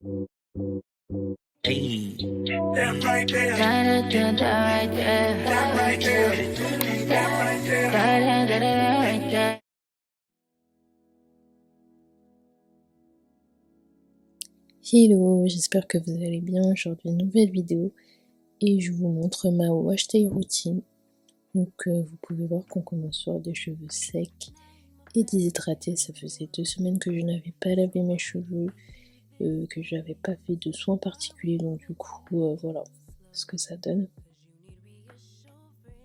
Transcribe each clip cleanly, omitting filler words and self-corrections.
Hey. That right there. That right there. That right there. That right there. Hello, j'espère que vous allez bien. Aujourd'hui, une nouvelle vidéo et je vous montre ma wash day routine. Donc, vous pouvez voir qu'on commence sur des cheveux secs et déshydratés. Ça faisait 2 semaines que je n'avais pas lavé mes cheveux, que je n'avais pas fait de soins particuliers. Donc, du coup, voilà ce que ça donne.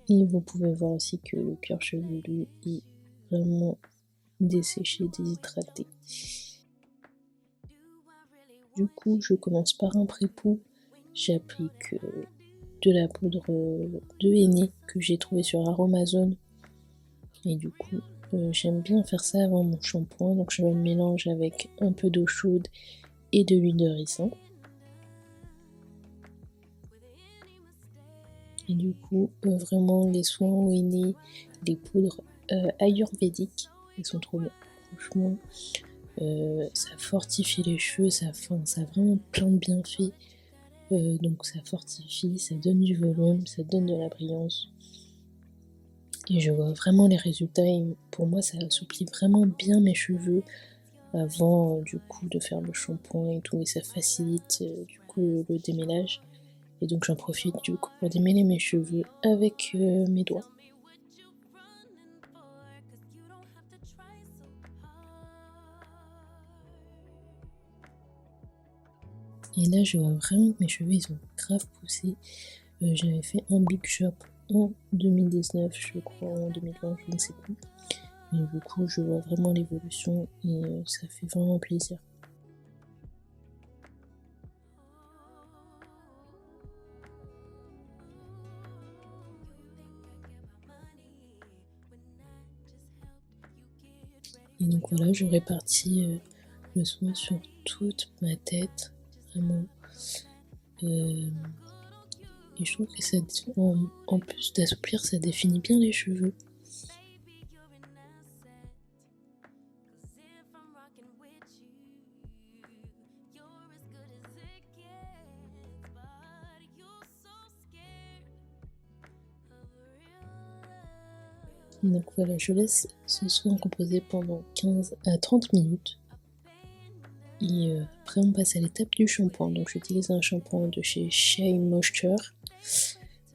Et vous pouvez voir aussi que le cuir chevelu est vraiment desséché, déshydraté. Du coup, je commence par un pré-pou. J'applique de la poudre de henné que j'ai trouvé sur Aromazone. Et du coup, j'aime bien faire ça avant mon shampoing. Donc je le mélange avec un peu d'eau chaude et de l'huile de ricin. Et du coup, vraiment les soins au henné, les poudres ayurvédiques, elles sont trop bien. Franchement, ça fortifie les cheveux, ça a vraiment plein de bienfaits. Donc ça fortifie, ça donne du volume, ça donne de la brillance. Et je vois vraiment les résultats et pour moi ça assouplit vraiment bien mes cheveux avant du coup de faire le shampoing et tout, et ça facilite du coup le démêlage. Et donc j'en profite du coup pour démêler mes cheveux avec mes doigts. Et là je vois vraiment que mes cheveux ils ont grave poussé. J'avais fait un big shop en 2019 je crois, en 2020 je ne sais plus. Et du coup je vois vraiment l'évolution et ça fait vraiment plaisir. Et donc voilà, je répartis le soin sur toute ma tête, vraiment. Et je trouve que ça, en plus d'assouplir, ça définit bien les cheveux. Et donc voilà, je laisse ce soin composer pendant 15 à 30 minutes. Et après on passe à l'étape du shampoing. Donc j'utilise un shampoing de chez Shea Moisture.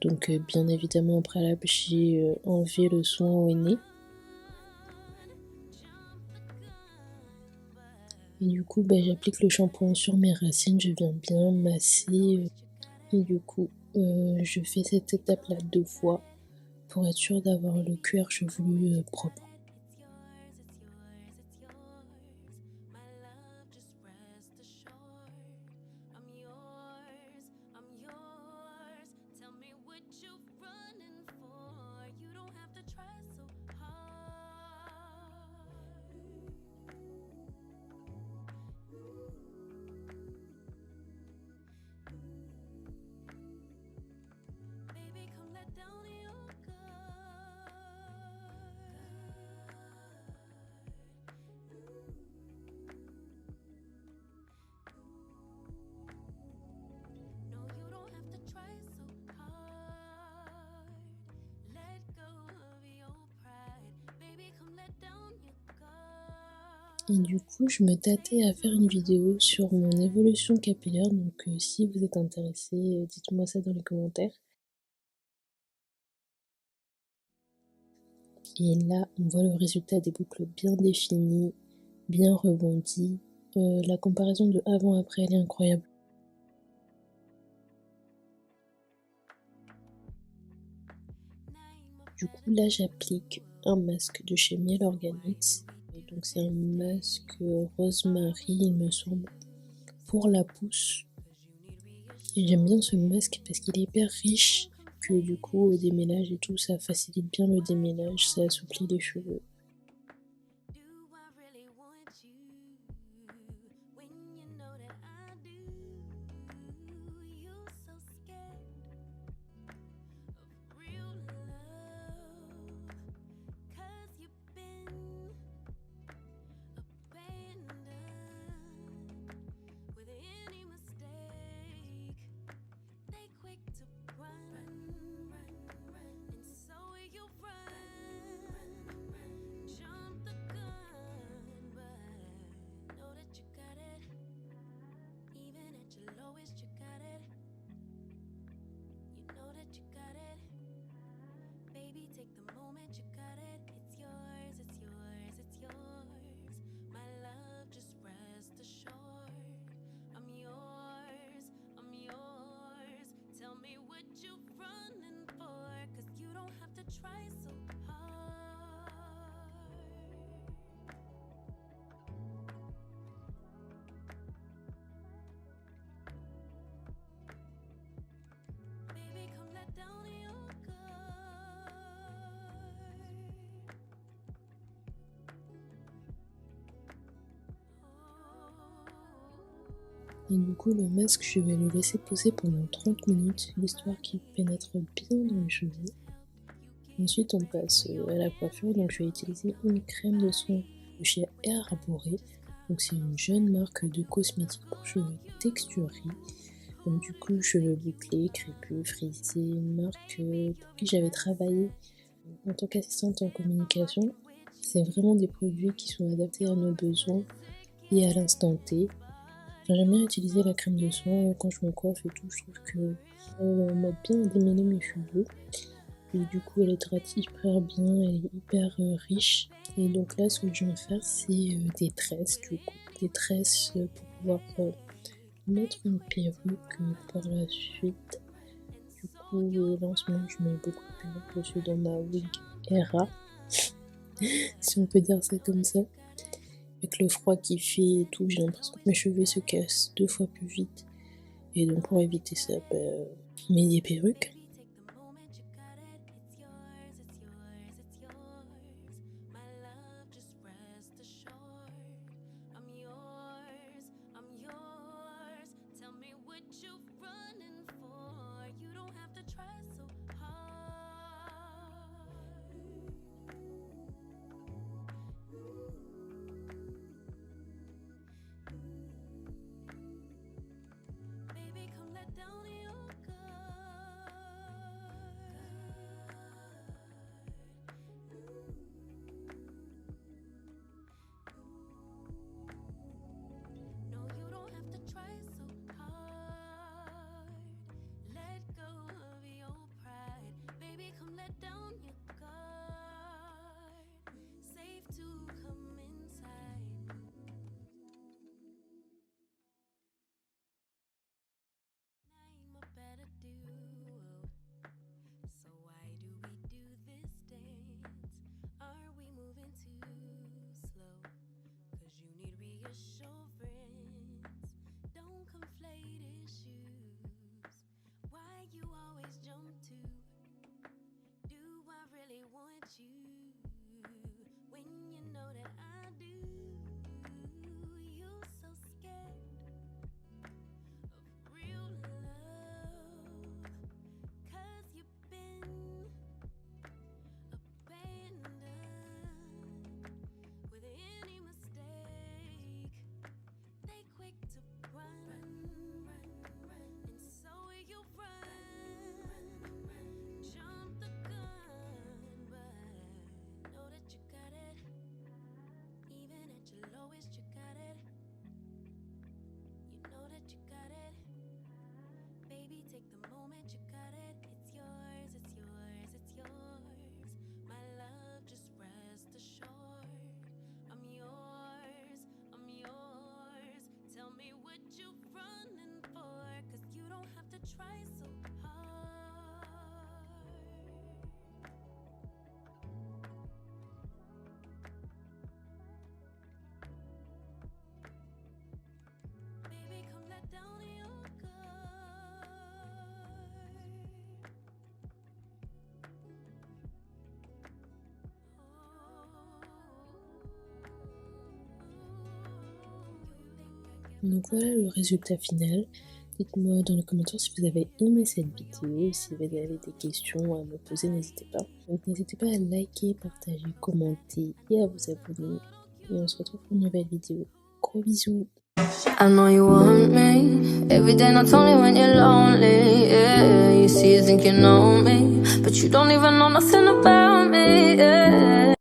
Donc bien évidemment au préalable j'ai enlevé le soin au henné. Et du coup j'applique le shampoing sur mes racines, je viens bien masser. Et du coup je fais cette étape là 2 fois pour être sûre d'avoir le cuir chevelu propre. Et du coup, je me tâtais à faire une vidéo sur mon évolution capillaire, donc si vous êtes intéressé, dites-moi ça dans les commentaires. Et là, on voit le résultat des boucles bien définies, bien rebondies. La comparaison de avant-après, elle est incroyable. Du coup, là, j'applique un masque de chez Miel Organics. Donc c'est un masque rosemary, il me semble, pour la pousse. Et j'aime bien ce masque parce qu'il est hyper riche, que du coup au démêlage et tout, ça facilite bien le démêlage, ça assouplit les cheveux. Et du coup, le masque, je vais le laisser poser pendant 30 minutes, histoire qu'il pénètre bien dans les cheveux. Ensuite, on passe à la coiffure, donc je vais utiliser une crème de soin de chez Air Arboré. Donc c'est une jeune marque de cosmétiques pour cheveux texturés. Donc du coup, cheveux bouclés, crépus, frisés, une marque pour qui j'avais travaillé en tant qu'assistante en communication. C'est vraiment des produits qui sont adaptés à nos besoins et à l'instant T. J'aime bien utiliser la crème de soin quand je me coiffe et tout. Je trouve que m'aide bien à démêler mes cheveux. Et du coup, elle hydrate hyper bien, elle est hyper riche. Et donc là, ce que je vais faire, c'est des tresses, du coup. Des tresses pour pouvoir mettre une perruque par la suite. Du coup, là en ce moment, je mets beaucoup de perruques. Je suis dans ma wig era, si on peut dire ça comme ça. Avec le froid qui fait et tout, j'ai l'impression que mes cheveux se cassent 2 fois plus vite. Et donc pour éviter ça, je mets des perruques. Donc voilà le résultat final. Dites-moi dans les commentaires si vous avez aimé cette vidéo, si vous avez des questions à me poser, n'hésitez pas. Donc n'hésitez pas à liker, partager, commenter et à vous abonner. Et on se retrouve pour une nouvelle vidéo. Gros bisous. I know you want me every day, not only when you're lonely. Yeah, you see, you think you know me, but you don't even know nothing about me. Yeah.